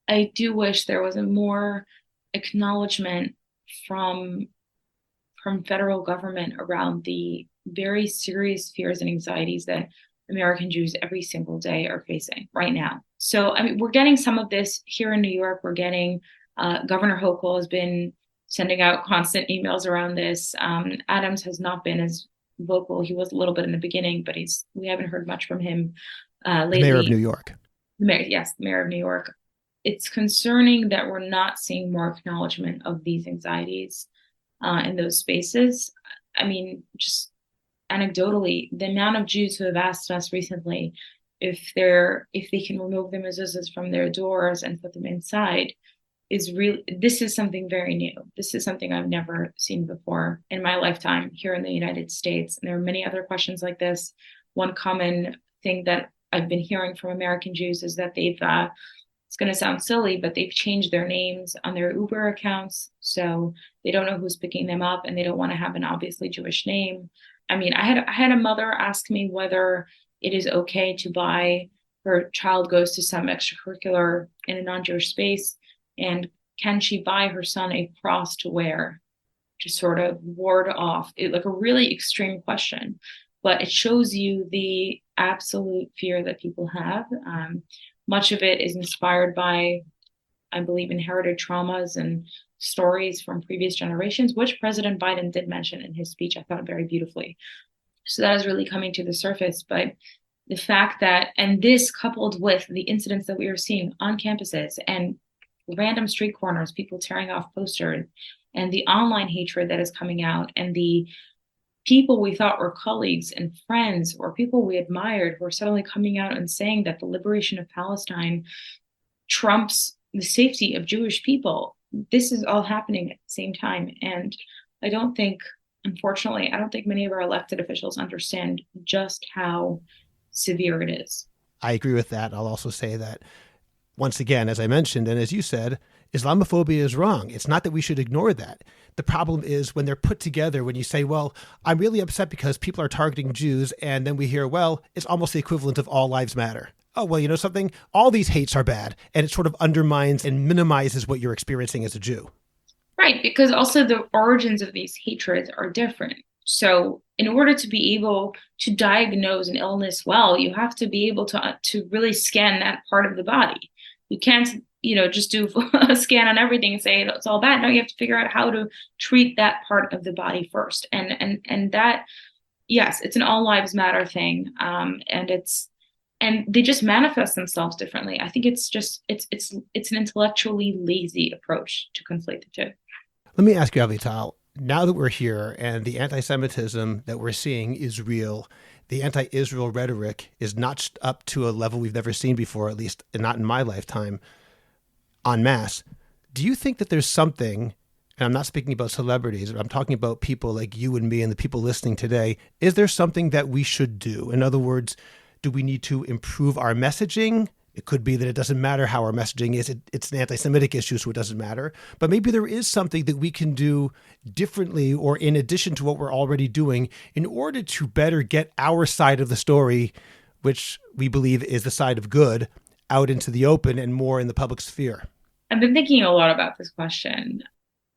there was a more acknowledgement from federal government around the very serious fears and anxieties that American Jews every single day are facing right now. So, I mean, we're getting some of this here in New York. We're getting Governor Hochul has been sending out constant emails around this. Adams has not been as vocal. He was a little bit in the beginning, but we haven't heard much from him lately. The mayor of New York. The mayor of New York. It's concerning that we're not seeing more acknowledgement of these anxieties in those spaces. I mean, just anecdotally, the amount of Jews who have asked us recently if they can remove the mezuzahs from their doors and put them inside is really, this is something very new. This is something I've never seen before in my lifetime here in the United States. And there are many other questions like this. One common thing that I've been hearing from American Jews is that they've, it's going to sound silly, but they've changed their names on their Uber accounts. So they don't know who's picking them up, and they don't want to have an obviously Jewish name. I mean, I had a mother ask me whether it is okay to buy, her child goes to some extracurricular in a non-Jewish space, and can she buy her son a cross to wear to sort of ward off it, like a really extreme question, but it shows you the absolute fear that people have. Much of it is inspired by, I believe, inherited traumas and stories from previous generations, which President Biden did mention in his speech, I thought very beautifully. So that is really coming to the surface. But the fact that, and this coupled with the incidents that we are seeing on campuses and random street corners, people tearing off posters, and the online hatred that is coming out, and the people we thought were colleagues and friends or people we admired who are suddenly coming out and saying that the liberation of Palestine trumps the safety of Jewish people. This is all happening at the same time. And I don't think, unfortunately, I don't think many of our elected officials understand just how severe it is. I agree with that. I'll also say that, once again, as I mentioned, and as you said, Islamophobia is wrong. It's not that we should ignore that. The problem is when they're put together, when you say, well, I'm really upset because people are targeting Jews, and then we hear, well, it's almost the equivalent of all lives matter. Oh, well, you know something? All these hates are bad, and it sort of undermines and minimizes what you're experiencing as a Jew. Right, because also the origins of these hatreds are different. So in order to be able to diagnose an illness well, you have to be able to really scan that part of the body. You can't, just do a scan on everything and say it's all bad. No, you have to figure out how to treat that part of the body first. And that, yes, it's an all lives matter thing. And they just manifest themselves differently. I think it's an intellectually lazy approach to conflate the two. Let me ask you, Avital, now that we're here and the anti-Semitism that we're seeing is real, the anti-Israel rhetoric is notched up to a level we've never seen before, at least not in my lifetime, en masse. Do you think that there's something, and I'm not speaking about celebrities, I'm talking about people like you and me and the people listening today, is there something that we should do? In other words, do we need to improve our messaging? It could be that it doesn't matter how our messaging is. It's an anti-Semitic issue, so it doesn't matter. But maybe there is something that we can do differently or in addition to what we're already doing in order to better get our side of the story, which we believe is the side of good, out into the open and more in the public sphere. I've been thinking a lot about this question.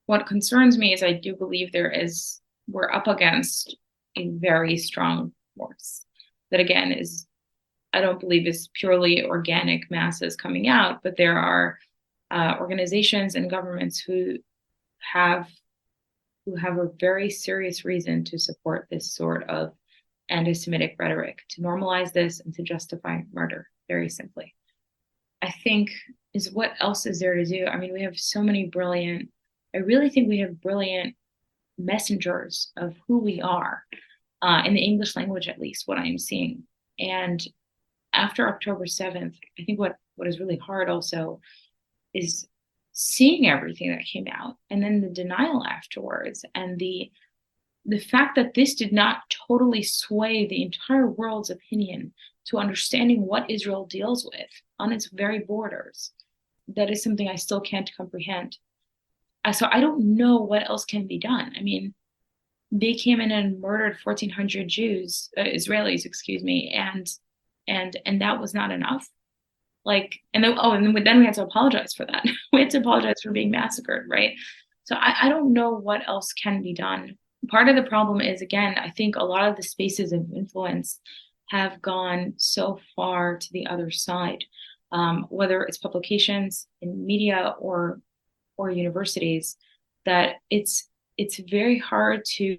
What concerns me is I do believe we're up against a very strong force that, again, I don't believe is purely organic masses coming out, but there are organizations and governments who have a very serious reason to support this sort of anti-Semitic rhetoric, to normalize this and to justify murder, very simply. I think is what else is there to do? I mean, we have so many I really think we have brilliant messengers of who we are, in the English language, at least, what I am seeing. And after October 7th, I think what is really hard also is seeing everything that came out and then the denial afterwards, and the fact that this did not totally sway the entire world's opinion to understanding what Israel deals with on its very borders. That is something I still can't comprehend. So I don't know what else can be done. I mean, they came in and murdered 1,400 Israelis, excuse me, and that was not enough. And then we had to apologize for that. We had to apologize for being massacred, right? So I don't know what else can be done. Part of the problem is, again, I think a lot of the spaces of influence have gone so far to the other side, whether it's publications in media or universities, that it's very hard to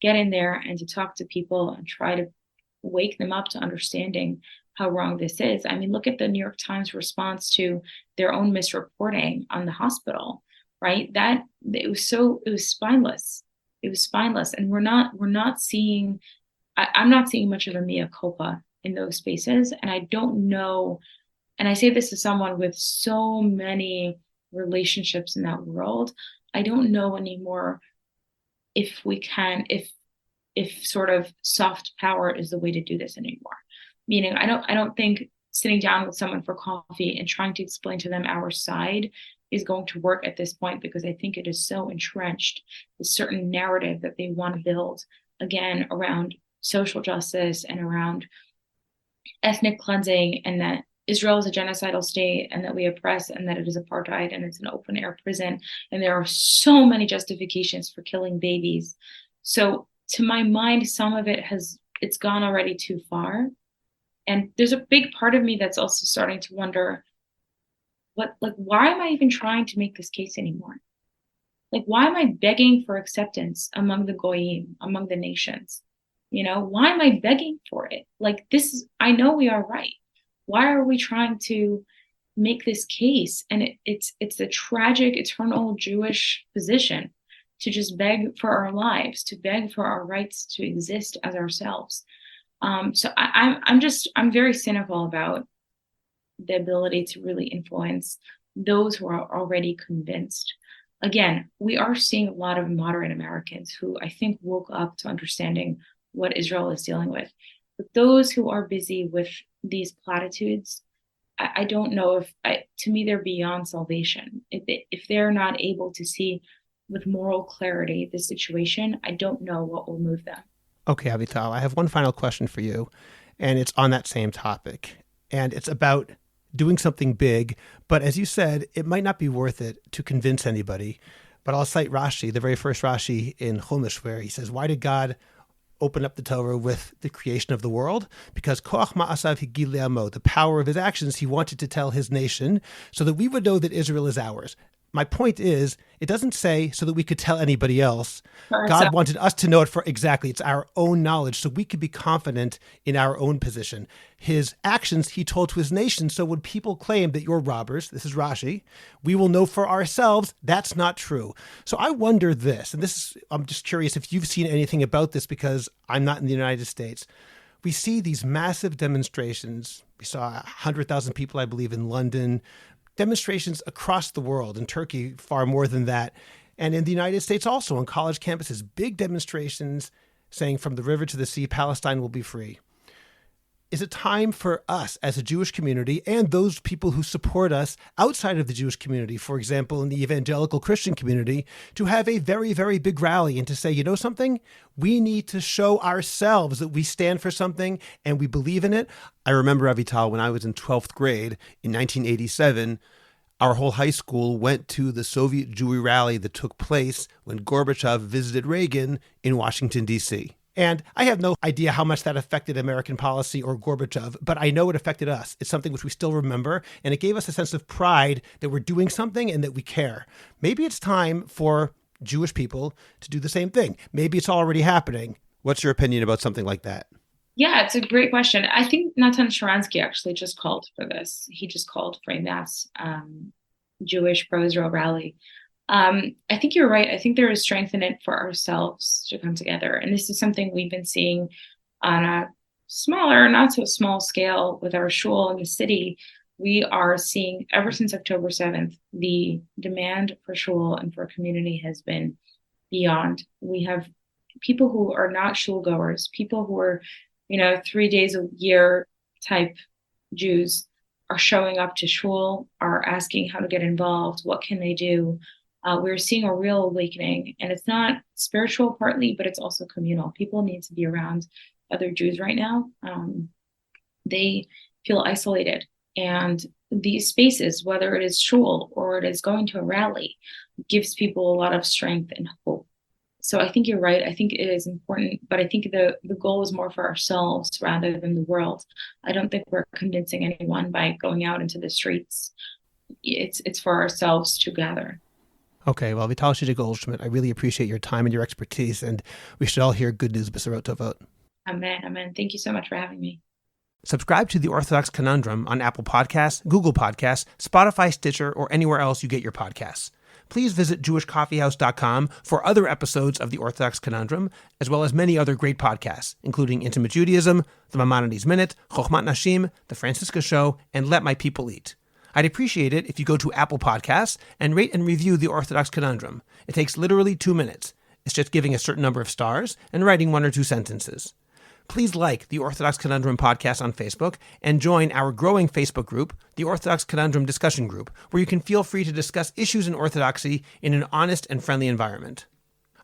get in there and to talk to people and try to wake them up to understanding how wrong this is. I mean, look at the New York Times response to their own misreporting on the hospital, right? That it was spineless. It was spineless. And we're not seeing, I'm not seeing much of a mea culpa in those spaces. And I don't know, and I say this as someone with so many relationships in that world, I don't know anymore if sort of soft power is the way to do this anymore. Meaning, I don't think sitting down with someone for coffee and trying to explain to them our side is going to work at this point, because I think it is so entrenched, a certain narrative that they want to build, again, around social justice and around ethnic cleansing and that Israel is a genocidal state and that we oppress and that it is apartheid and it's an open air prison. And there are so many justifications for killing babies. So to my mind, some of it's gone already too far. And there's a big part of me that's also starting to wonder why am I even trying to make this case anymore? Like, why am I begging for acceptance among the goyim, among the nations? Why am I begging for it? Like, I know we are right. Why are we trying to make this case? And it's a tragic, eternal Jewish position to just beg for our lives, to beg for our rights to exist as ourselves. So I'm very cynical about the ability to really influence those who are already convinced. Again, we are seeing a lot of moderate Americans who I think woke up to understanding what Israel is dealing with. But those who are busy with these platitudes, I don't know to me, they're beyond salvation. If they're not able to see with moral clarity the situation, I don't know what will move them. Okay, Avital, I have one final question for you, and it's on that same topic. And it's about doing something big, but as you said, it might not be worth it to convince anybody. But I'll cite Rashi, the very first Rashi in Chumash, where he says, why did God open up the Torah with the creation of the world? Because koach ma'asav higil le'amo, the power of his actions, he wanted to tell his nation so that we would know that Israel is ours. My point is, it doesn't say so that we could tell anybody else. God wanted us to know it it's our own knowledge, so we could be confident in our own position. His actions he told to his nation, so when people claim that you're robbers, this is Rashi, we will know for ourselves that's not true. So I wonder this, and I'm just curious if you've seen anything about this, because I'm not in the United States. We see these massive demonstrations. We saw 100,000 people, I believe, in London, demonstrations across the world, in Turkey far more than that, and in the United States also on college campuses, big demonstrations saying from the river to the sea, Palestine will be free. Is it time for us as a Jewish community and those people who support us outside of the Jewish community, for example, in the evangelical Christian community, to have a very, very big rally and to say, you know something? We need to show ourselves that we stand for something and we believe in it. I remember, Avital, when I was in 12th grade in 1987, our whole high school went to the Soviet Jewry rally that took place when Gorbachev visited Reagan in Washington, D.C. And I have no idea how much that affected American policy or Gorbachev, but I know it affected us. It's something which we still remember, and it gave us a sense of pride that we're doing something and that we care. Maybe it's time for Jewish people to do the same thing. Maybe it's already happening. What's your opinion about something like that? Yeah, it's a great question. I think Natan Sharansky actually just called for this. He just called for a mass Jewish pro-Israel rally. I think you're right. I think there is strength in it for ourselves to come together. And this is something we've been seeing on a smaller, not so small scale with our shul in the city. We are seeing ever since October 7th, the demand for shul and for community has been beyond. We have people who are not shul goers, people who are, 3 days a year type Jews are showing up to shul, are asking how to get involved, what can they do? We're seeing a real awakening, and it's not spiritual partly, but it's also communal. People need to be around other Jews right now. They feel isolated, and these spaces, whether it is shul or it is going to a rally, gives people a lot of strength and hope. So I think you're right. I think it is important, but I think the goal is more for ourselves rather than the world. I don't think we're convincing anyone by going out into the streets. It's for ourselves to gather. Okay, well, Avital Chizhik-Golds, I really appreciate your time and your expertise, and we should all hear good news, B'Sarot Tovot. Amen. Thank you so much for having me. Subscribe to The Orthodox Conundrum on Apple Podcasts, Google Podcasts, Spotify, Stitcher, or anywhere else you get your podcasts. Please visit jewishcoffeehouse.com for other episodes of The Orthodox Conundrum, as well as many other great podcasts, including Intimate Judaism, The Maimonides Minute, Chochmat Nashim, The Francisca Show, and Let My People Eat. I'd appreciate it if you go to Apple Podcasts and rate and review The Orthodox Conundrum. It takes literally 2 minutes. It's just giving a certain number of stars and writing 1 or 2 sentences. Please like the Orthodox Conundrum podcast on Facebook and join our growing Facebook group, the Orthodox Conundrum Discussion Group, where you can feel free to discuss issues in Orthodoxy in an honest and friendly environment.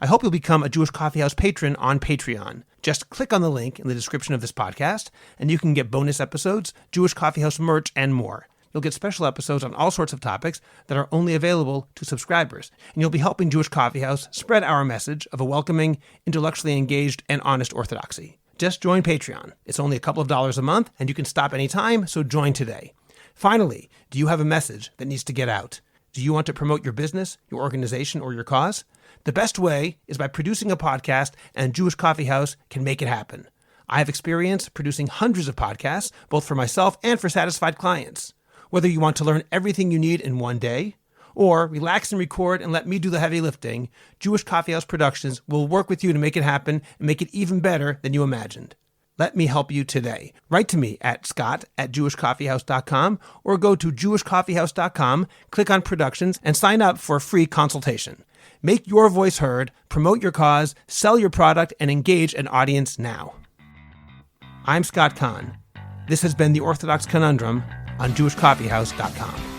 I hope you'll become a Jewish Coffee House patron on Patreon. Just click on the link in the description of this podcast, and you can get bonus episodes, Jewish Coffee House merch, and more. You'll get special episodes on all sorts of topics that are only available to subscribers, and you'll be helping Jewish Coffee House spread our message of a welcoming, intellectually engaged, and honest orthodoxy. Just join Patreon. It's only a couple of dollars a month, and you can stop anytime, so join today. Finally, do you have a message that needs to get out? Do you want to promote your business, your organization, or your cause? The best way is by producing a podcast, and Jewish Coffee House can make it happen. I have experience producing hundreds of podcasts, both for myself and for satisfied clients. Whether you want to learn everything you need in one day, or relax and record and let me do the heavy lifting, Jewish Coffee House Productions will work with you to make it happen and make it even better than you imagined. Let me help you today. Write to me at scott@jewishcoffeehouse.com or go to jewishcoffeehouse.com, click on Productions, and sign up for a free consultation. Make your voice heard, promote your cause, sell your product, and engage an audience now. I'm Scott Kahn. This has been The Orthodox Conundrum on jewishcoffeehouse.com.